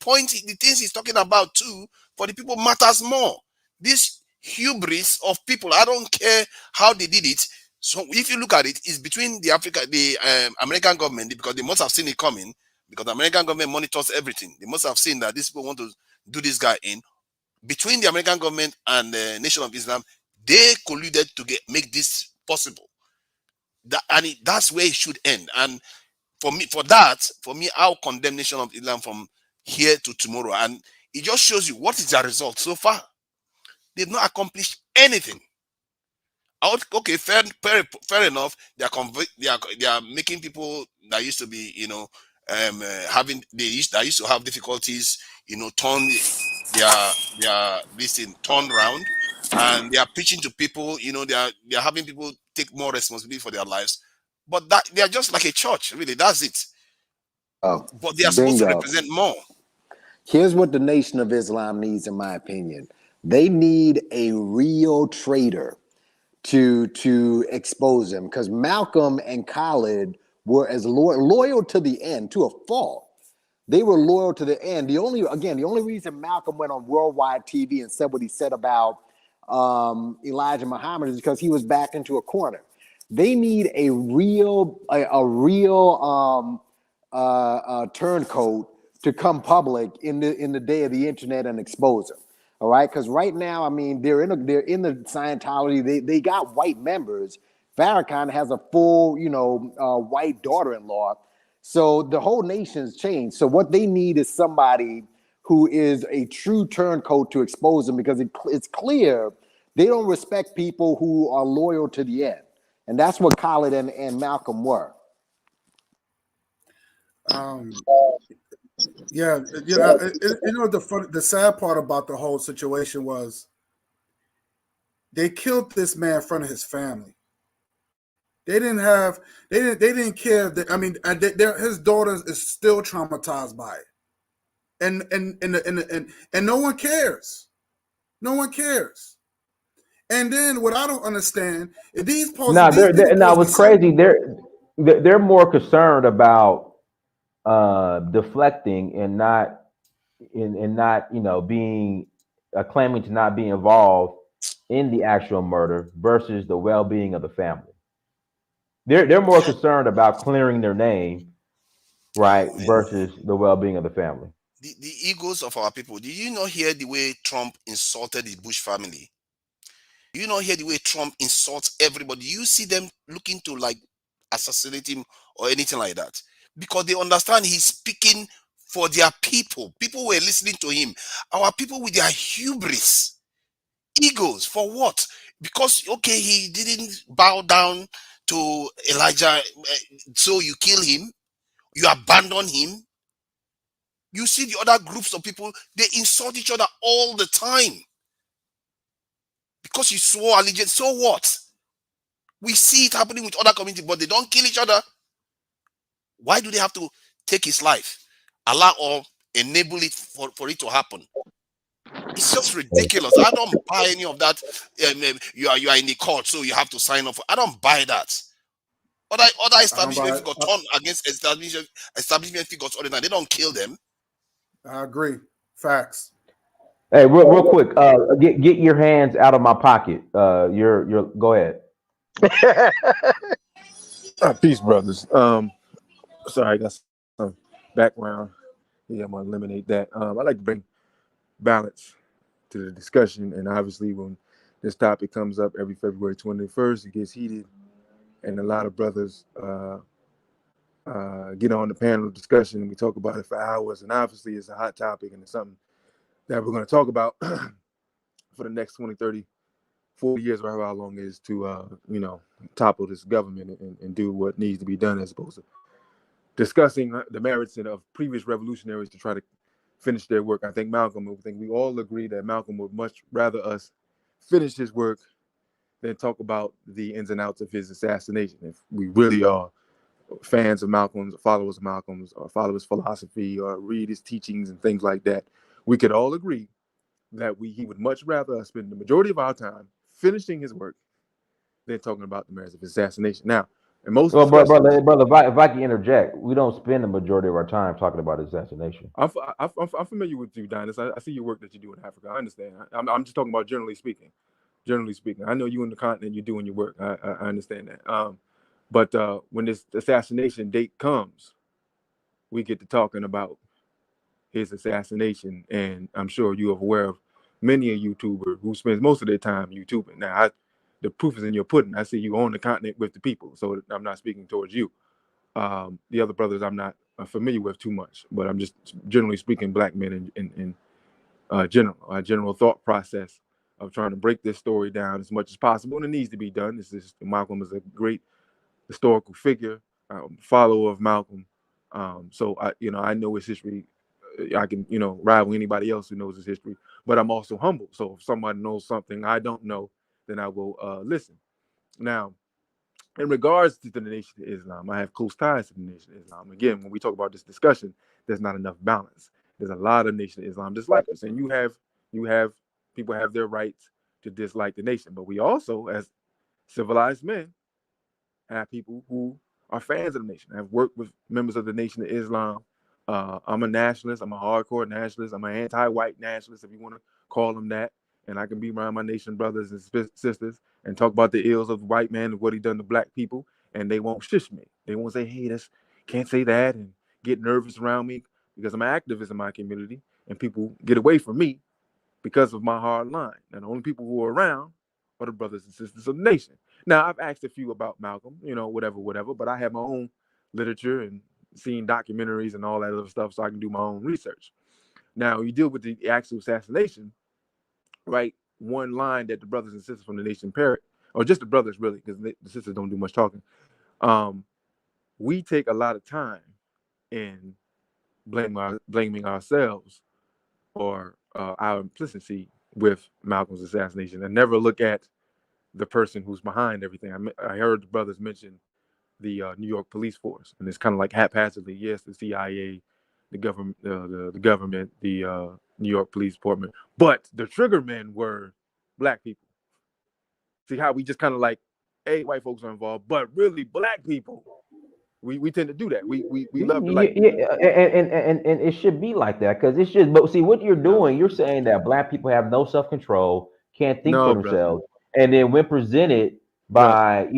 things he's talking about too, for the people matters more. This hubris of people, I don't care how they did it. So if you look at it, it's between the American government, because they must have seen it coming, because the American government monitors everything. They must have seen that these people want to do this guy in. Between the American government and the Nation of Islam, they colluded to make this possible. That's where it should end. And for me, I'll condemn Nation of Islam from here to tomorrow. And it just shows you what is their result so far. They've not accomplished anything. Okay, fair enough. They are making people that used to be, that used to have difficulties, turn turn around, and they are preaching to people. They are having people take more responsibility for their lives. But that they are just like a church, really. That's it. But they are supposed to represent more. Here's what the Nation of Islam needs, in my opinion. They need a real traitor to expose them, because Malcolm and Khalid were as loyal to the end, to a fault. They were loyal to the end. The only reason Malcolm went on worldwide TV and said what he said about Elijah Muhammad is because he was backed into a corner. They need a real turncoat to come public in the day of the internet and expose them. All right, because right now, I mean, they're in the Scientology. They got white members. Farrakhan has a full, white daughter-in-law. So the whole nation's changed. So what they need is somebody who is a true turncoat to expose them, because it's clear they don't respect people who are loyal to the end. And that's what Khaled and Malcolm were. Yeah, the sad part about the whole situation was they killed this man in front of his family. They didn't care that, I mean, his daughter is still traumatized by it, and no one cares. No one cares. And then what I don't understand is these people. What's crazy? They're more concerned about deflecting and not being claiming to not be involved in the actual murder versus the well-being of the family. They're more concerned about clearing their name, right, versus the well-being of the family. The egos of our people. Did you not hear the way Trump insulted the Bush family? Do you not hear the way Trump insults everybody? Do you see them looking to like assassinate him or anything like that? Because they understand he's speaking for their people. People were listening to him. Our people with their hubris, egos, for what? Because, okay, he didn't bow down to Elijah, so you kill him, you abandon him. You see the other groups of people, they insult each other all the time. Because you swore allegiance, so what? We see it happening with other communities, but they don't kill each other. Why do they have to take his life? Allow or enable it for it to happen. It's just ridiculous. I don't buy any of that. You are in the court, so you have to sign off. I don't buy that. Other establishment got turned against establishment figures other than they don't kill them. I agree. Facts. Hey, real quick, get your hands out of my pocket. You're go ahead. Peace, brothers. Sorry, I got some background. Yeah, I'm gonna eliminate that. I like to bring balance to the discussion, and obviously, when this topic comes up every February 21st, it gets heated, and a lot of brothers get on the panel discussion, and we talk about it for hours. And obviously, it's a hot topic, and it's something that we're going to talk about for the next 20, 30, 40 years, or however long it is, to topple this government and do what needs to be done, as opposed to discussing the merits of previous revolutionaries to try to finish their work. I think we all agree that Malcolm would much rather us finish his work than talk about the ins and outs of his assassination. If we really are fans of Malcolm's, followers of Malcolm's, or follow his philosophy, or read his teachings and things like that, we could all agree that he would much rather us spend the majority of our time finishing his work than talking about the merits of his assassination. Now, and most brother, if I can interject, we don't spend the majority of our time talking about assassination. I'm familiar with you, Dinas. I see your work that you do in Africa. I understand. I'm just talking about generally speaking. Generally speaking, I know you in the continent, you're doing your work. I understand that. But when this assassination date comes, we get to talking about his assassination, and I'm sure you are aware of many a YouTuber who spends most of their time YouTubing. Now, the proof is in your pudding. I see you on the continent with the people, so I'm not speaking towards you. The other brothers I'm not familiar with too much, but I'm just generally speaking black men in general thought process of trying to break this story down as much as possible, and it needs to be done. Malcolm is a great historical figure, follower of Malcolm. So I know his history. I can, rival anybody else who knows his history, but I'm also humble. So if somebody knows something I don't know, then I will listen. Now, in regards to the Nation of Islam, I have close ties to the Nation of Islam. Again, when we talk about this discussion, there's not enough balance. There's a lot of Nation of Islam dislike us, and you have people have their rights to dislike the nation, but we also, as civilized men, have people who are fans of the nation. I've worked with members of the Nation of Islam. I'm a nationalist. I'm a hardcore nationalist. I'm an anti-white nationalist, if you want to call them that. and I can be around my nation brothers and sisters and talk about the ills of the white man and what he done to black people, and they won't shush me. They won't say, hey, that's can't say that, and get nervous around me because I'm an activist in my community, and people get away from me because of my hard line. And the only people who are around are the brothers and sisters of the nation. Now, I've asked a few about Malcolm, whatever, but I have my own literature and seen documentaries and all that other stuff, so I can do my own research. Now, you deal with the actual assassination, right? One line that the brothers and sisters from the nation parrot, or just the brothers really, because the sisters don't do much talking. We take a lot of time in blaming ourselves or our implicity with Malcolm's assassination, and never look at the person who's behind everything. I heard the brothers mention the New York police force, and it's kind of like haphazardly. Yes, the CIA, the government, the New York Police Department, but the trigger men were black people. See how we just kind of like, hey, white folks are involved, but really black people. We tend to do that. We love to like, and it should be like that because it's just. But see, what you're doing, you're saying that black people have no self-control, can't think for themselves, and then when presented by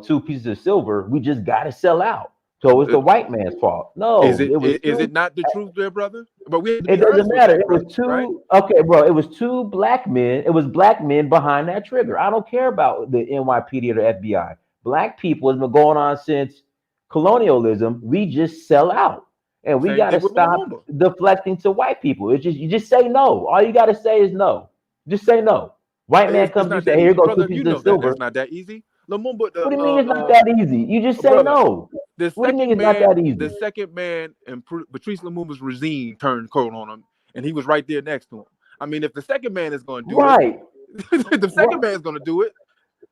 two pieces of silver, we just got to sell out. So it's the white man's fault. No, is it not the truth, there, brother? But it doesn't matter. It was two. Right? Okay, bro. It was two black men. It was black men behind that trigger. I don't care about the NYPD or the FBI. Black people has been going on since colonialism. We just sell out, and we got to stop deflecting to white people. It's just you just say no. All you got to say is no. Just say no. White man comes and say, "Here goes two pieces of silver." It's not that easy. What do you mean it's not that easy? You just say no. What do you mean it's not that easy? The second man in Patrice Lumumba's regime turned coat on him, and he was right there next to him. I mean, if the second man is going to do it, the second man is going to do it.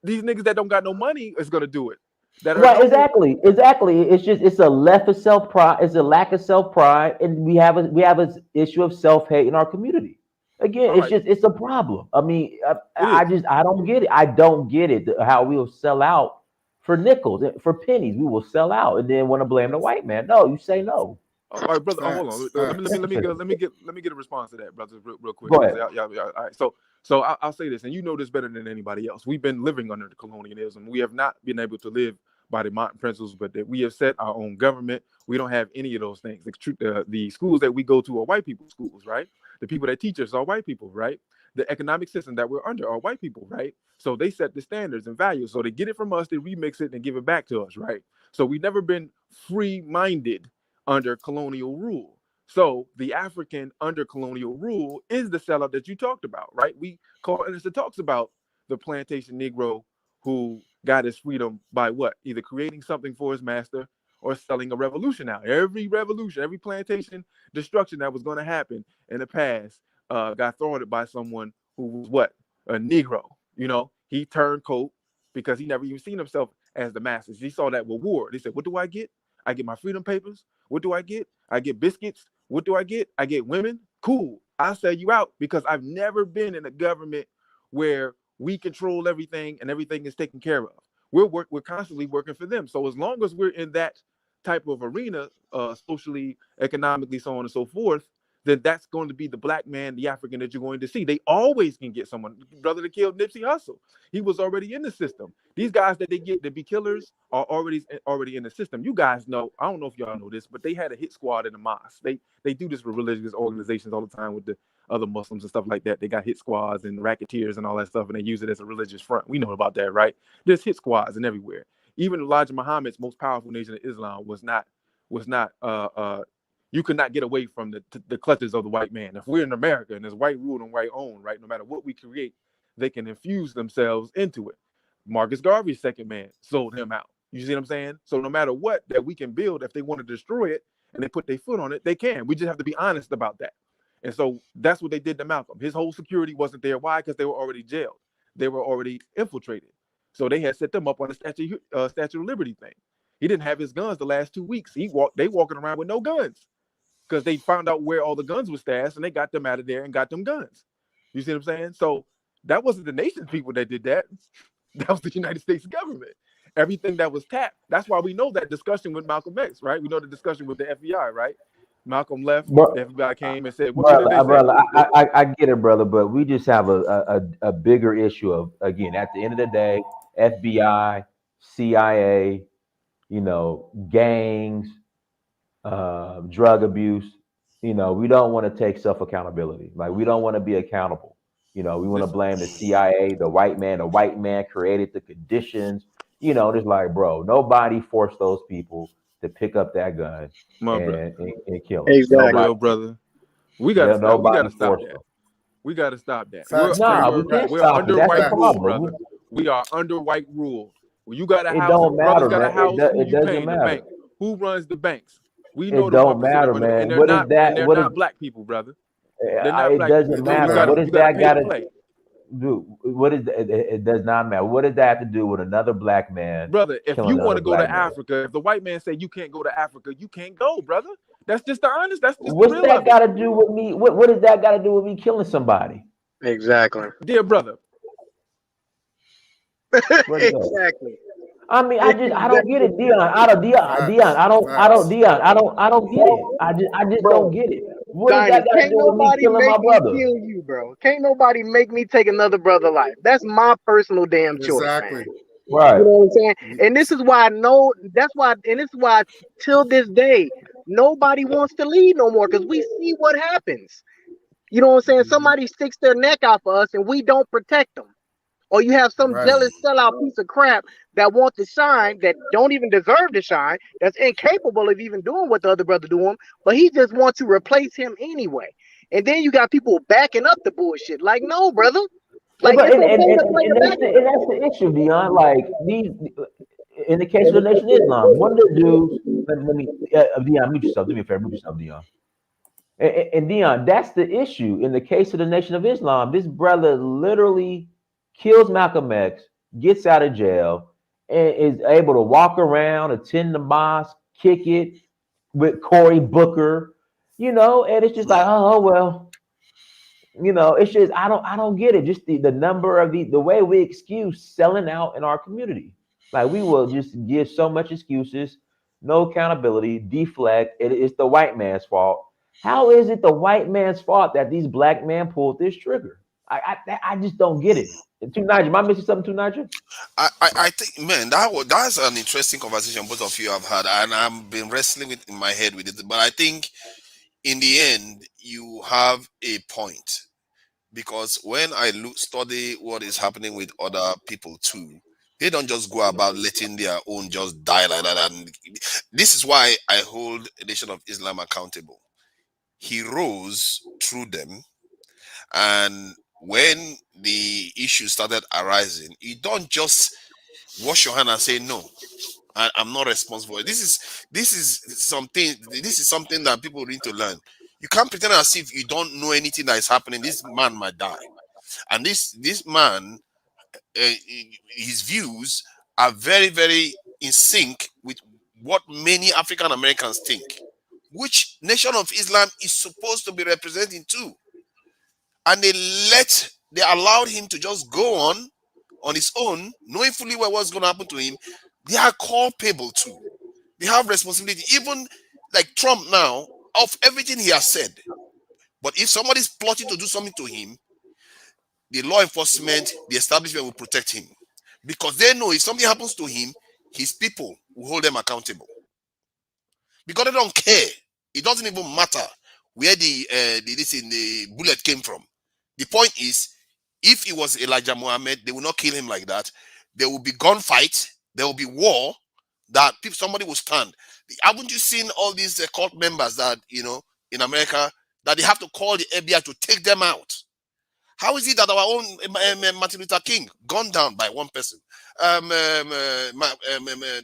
These niggas that don't got no money is going to do it. Right, exactly. It's a lack of self-pride. It's a lack of self-pride, and we have an issue of self-hate in our community. Again, it's a problem. I mean, I don't get it. I don't get it. How we will sell out for nickels, for pennies. We will sell out and then want to blame the white man. No, you say no. All right, brother. Hold on. Let me get a response to that, brother, real quick. Go ahead. All right. So I'll say this, and you know this better than anybody else. We've been living under the colonialism. We have not been able to live by the Martin principles, but that we have set our own government. We don't have any of those things. The schools that we go to are white people's schools, right? The people that teach us are white people, right? The economic system that we're under are white people, right? So they set the standards and values. So they get it from us, they remix it and give it back to us, right? So we've never been free-minded under colonial rule. So the African under colonial rule is the sellout that you talked about, right? And it talks about the plantation Negro who got his freedom by what? Either creating something for his master or selling a revolution out. Every revolution, every plantation destruction that was going to happen in the past got thwarted by someone who was what? A Negro. He turned coat because he never even seen himself as the masses. He saw that with war. They said, what do I get? I get my freedom papers. What do I get? I get biscuits. What do I get? I get women. Cool. I'll sell you out because I've never been in a government where we control everything and everything is taken care of. We're constantly working for them. So as long as we're in that type of arena, socially, economically, so on and so forth, then that's going to be the black man, the African that you're going to see. They always can get someone. Brother that killed Nipsey Hussle, he was already in the system. These guys that they get to be killers are already in the system. You guys know, I don't know if y'all know this, but they had a hit squad in the mosque. They do this with religious organizations all the time with the other Muslims and stuff like that. They got hit squads and racketeers and all that stuff, and they use it as a religious front. We know about that, right? There's hit squads and everywhere. Even Elijah Muhammad's most powerful nation of Islam was not you could not get away from the clutches of the white man. If we're in America and there's white rule and white owned, right, no matter what we create, they can infuse themselves into it. Marcus Garvey's second man sold him out. You see what I'm saying? So no matter what that we can build, if they want to destroy it and they put their foot on it, they can. We just have to be honest about that. And so that's what they did to Malcolm. His whole security wasn't there. Why? Because they were already jailed. They were already infiltrated. So they had set them up on the Statue of Liberty thing. He didn't have his guns the last 2 weeks. They walking around with no guns because they found out where all the guns were stashed and they got them out of there and got them guns. You see what I'm saying? So that wasn't the nation's people that did that. That was the United States government. Everything that was tapped. That's why we know that discussion with Malcolm X, right? We know the discussion with the FBI, right? Malcolm left. Bro, Everybody came and said, what did they say? brother, I get it, brother, but we just have a bigger issue of, again, at the end of the day, FBI, CIA, you know, gangs, drug abuse. You know, we don't want to take self accountability. Like, we don't want to be accountable. You know, we want to blame the CIA, the white man. The white man created the conditions. You know, it's like, bro, nobody forced those people to pick up that gun and kill them. Exactly. Real brother. We gotta stop. We gotta stop that. We gotta stop that. Facts, we can't We're stop it. under That's white the rule, problem. brother. We are under white rule. Well, you got a It house. don't matter, Brothers got a man. house. Who It you doesn't paying the matter. bank? Who runs the banks? We know It the don't 1% matter, of money, man. and they're What not. is that? And they're What is not black people, brother. They're not it black doesn't people. matter. matter. What is You gotta that pay got to to play, do? What is it does not matter. What does that have to do with another black man? brother. If killing you want to another go to black man? Africa, if the white man say you can't go to Africa, you can't go, brother. That's just the honest. That's just What's the real that of got it. to do with me? What does that got to do with me killing somebody? Exactly. Dear brother. Where'd it go? Exactly. I mean, I don't get it, Dion. I don't get it. I just Bro, don't get it. What does Dinus, that got to can't do with me nobody killing my make me brother? kill you, bro. Can't nobody make me take another brother life. That's my personal damn choice, Exactly. man. Right. You know what I'm saying? And this is why till this day, nobody wants to leave no more, because we see what happens. You know what I'm saying? Somebody sticks their neck out for us and we don't protect them. Or you have some Right. jealous sellout piece of crap that wants to shine, that don't even deserve to shine, that's incapable of even doing what the other brother doing, but he just wants to replace him anyway. And then you got people backing up the bullshit. Like, no, brother. Like, But it's okay to play the that's background. that's the issue, Dion. Like, these, in the case of the Nation of Islam, one of the dudes. Let me, Dion, mute yourself. Do me a favor, mute yourself, Dion. And Dion, that's the issue. In the case of the Nation of Islam, this brother literally kills Malcolm X, gets out of jail, and is able to walk around, attend the mosque, kick it with Cory Booker, you know, and it's just like, oh well, you know, it's just I don't get it. Just the number of the way we excuse selling out in our community. Like, we will just give so much excuses, no accountability, deflect. It's the white man's fault. How is it the white man's fault that these black men pulled this trigger? I just don't get it. Too Nigel, am I missing something, Too Nigel? I think, man, that's an interesting conversation both of you have had, and I've been wrestling with in my head with it. But I think in the end, you have a point, because when I study what is happening with other people too, they don't just go about letting their own just die like that. And this is why I hold the Nation of Islam accountable. He rose through them, and when the issue started arising, you don't just wash your hand and say no, I'm not responsible. This is something that people need to learn. You can't pretend as if you don't know anything that is happening. This man might die, and this man, his views are very, very in sync with what many African Americans think, which Nation of Islam is supposed to be representing too. And they allowed him to just go on his own, knowing fully well what's going to happen to him. They are culpable too. They have responsibility. Even like Trump now, of everything he has said. But if somebody's plotting to do something to him, the law enforcement, the establishment will protect him, because they know if something happens to him, his people will hold them accountable. Because they don't care. It doesn't even matter where the bullet came from. The point is, if it was Elijah Muhammad, they will not kill him like that. There will be gunfight. There will be war. That somebody will stand. Haven't you seen all these cult members that, you know, in America, that they have to call the FBI to take them out? How is it that our own Martin Luther King gunned down by one person?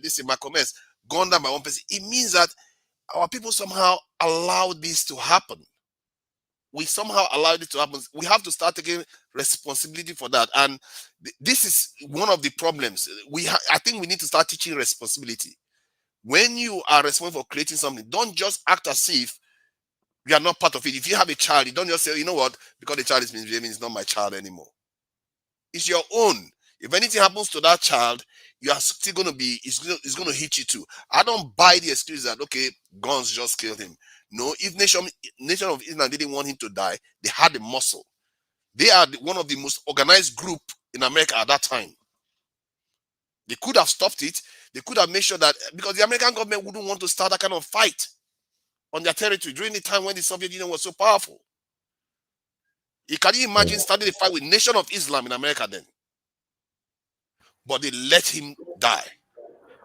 This is Malcolm X gunned down by one person. It means that our people somehow allowed this to happen. We somehow allowed it to happen. We have to start taking responsibility for that. And this is one of the problems. I think we need to start teaching responsibility. When you are responsible for creating something, don't just act as if you are not part of it. If you have a child, you don't just say, you know what, because the child is misbehaving, it's not my child anymore. It's your own. If anything happens to that child, you are still going to be, it's going to hit you too. I don't buy the excuse that, okay, guns just killed him. No, if Nation of Islam didn't want him to die, they had the muscle. They are one of the most organized group in America at that time. They could have stopped it. They could have made sure that, because the American government wouldn't want to start that kind of fight on their territory during the time when the Soviet Union was so powerful. Can you imagine starting a fight with Nation of Islam in America then? But they let him die.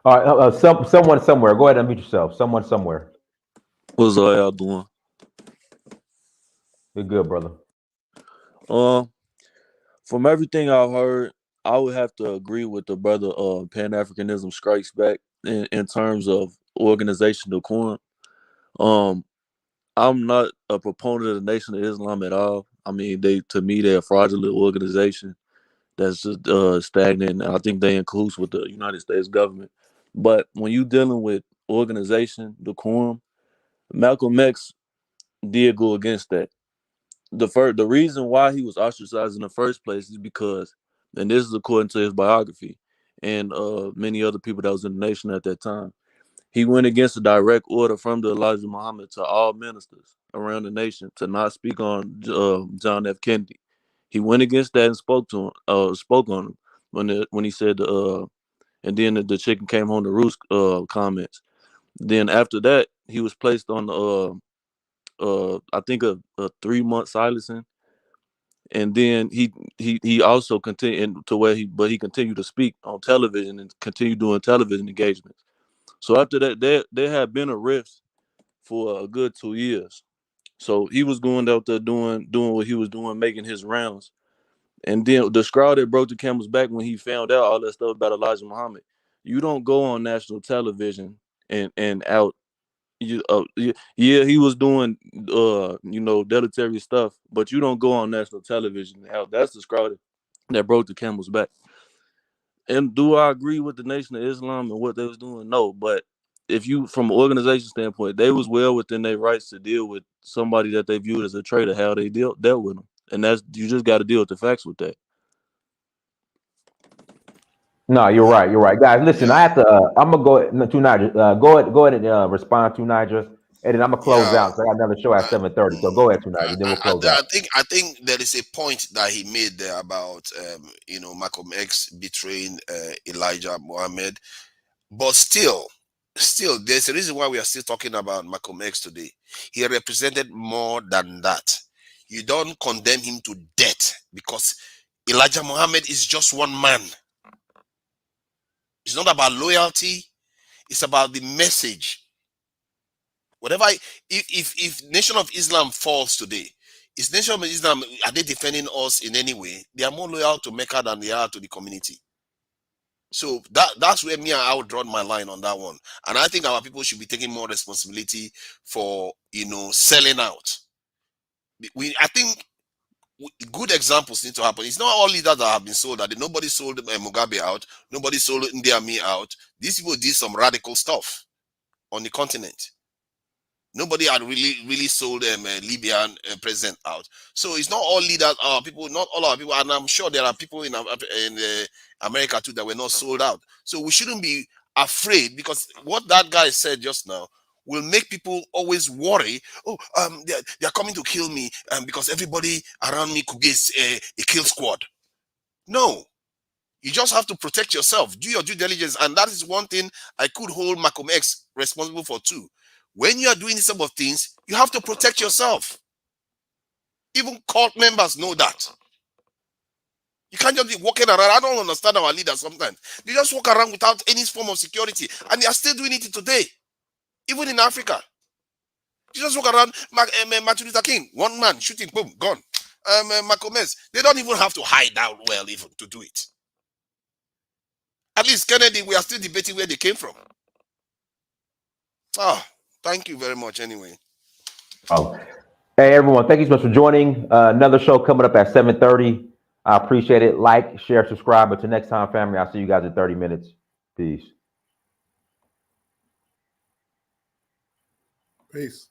All right, someone somewhere. Go ahead and unmute yourself. Someone somewhere. What's all y'all doing? You're good, brother. From everything I've heard, I would have to agree with the brother. Pan-Africanism strikes back in terms of organization decorum. I'm not a proponent of the Nation of Islam at all. I mean, to me, they're a fraudulent organization that's just stagnant. I think they include with the United States government. But when you're dealing with organization decorum, Malcolm X did go against that. The reason why he was ostracized in the first place is because, and this is according to his biography and many other people that was in the nation at that time, he went against a direct order from the Elijah Muhammad to all ministers around the nation to not speak on John F. Kennedy. He went against that and spoke on him when he said and then the chicken came home to roost comments. Then after that, he was placed on I think a 3-month silencing, and then he also continued to where he continued to speak on television and continued doing television engagements. So after that, there had been a rift for a good 2 years. So he was going out there doing what he was doing, making his rounds. And then the straw that broke the camel's back when he found out all that stuff about Elijah Muhammad. You don't go on national television and out. Yeah, he was doing deleterious stuff, but you don't go on national television out. That's the straw that broke the camel's back. And do I agree with the Nation of Islam and what they was doing? No, but if you, from an organization standpoint, they was well within their rights to deal with somebody that they viewed as a traitor, how they dealt with them. And that's, you just got to deal with the facts with that. No, you're right. You're right, guys. Listen, I have to. I'm gonna go to Niger. Go ahead and respond to Niger, and then I'm gonna close out. So I got another show at 7:30. So go ahead to Niger. Then we'll close out. I think there is a point that he made there about Malcolm X betraying Elijah Muhammad, but still, there's a reason why we are still talking about Malcolm X today. He represented more than that. You don't condemn him to death because Elijah Muhammad is just one man. It's not about loyalty. It's about the message. Whatever, if Nation of Islam falls today, is Nation of Islam, are they defending us in any way? They are more loyal to Mecca than they are to the community. So that's where I would draw my line on that one. And I think our people should be taking more responsibility for selling out. I think good examples need to happen. It's not all leaders that have been sold out. Nobody sold Mugabe out. Nobody sold Idi Amin out. These people did some radical stuff on the continent. Nobody had really sold Libyan president out. So it's not all leaders, people, not all our people, and I'm sure there are people in America too that were not sold out. So we shouldn't be afraid, because what that guy said just now will make people always worry. Oh, they're coming to kill me because everybody around me could be a kill squad. No, you just have to protect yourself. Do your due diligence, and that is one thing I could hold Malcolm X responsible for too. When you are doing these sort of things, you have to protect yourself. Even cult members know that. You can't just be walking around. I don't understand our leaders sometimes. They just walk around without any form of security, and they are still doing it today. Even in Africa, you just walk around. Martin Luther King, one man shooting, boom, gone. Malcolm X, they don't even have to hide out well even to do it. At least Kennedy, we are still debating where they came from. Thank you very much anyway. Hey everyone, thank you so much for joining. Another show coming up at 7:30. I appreciate it. Like, share, subscribe. Until next time, family, I'll see you guys in 30 minutes. Peace. Peace.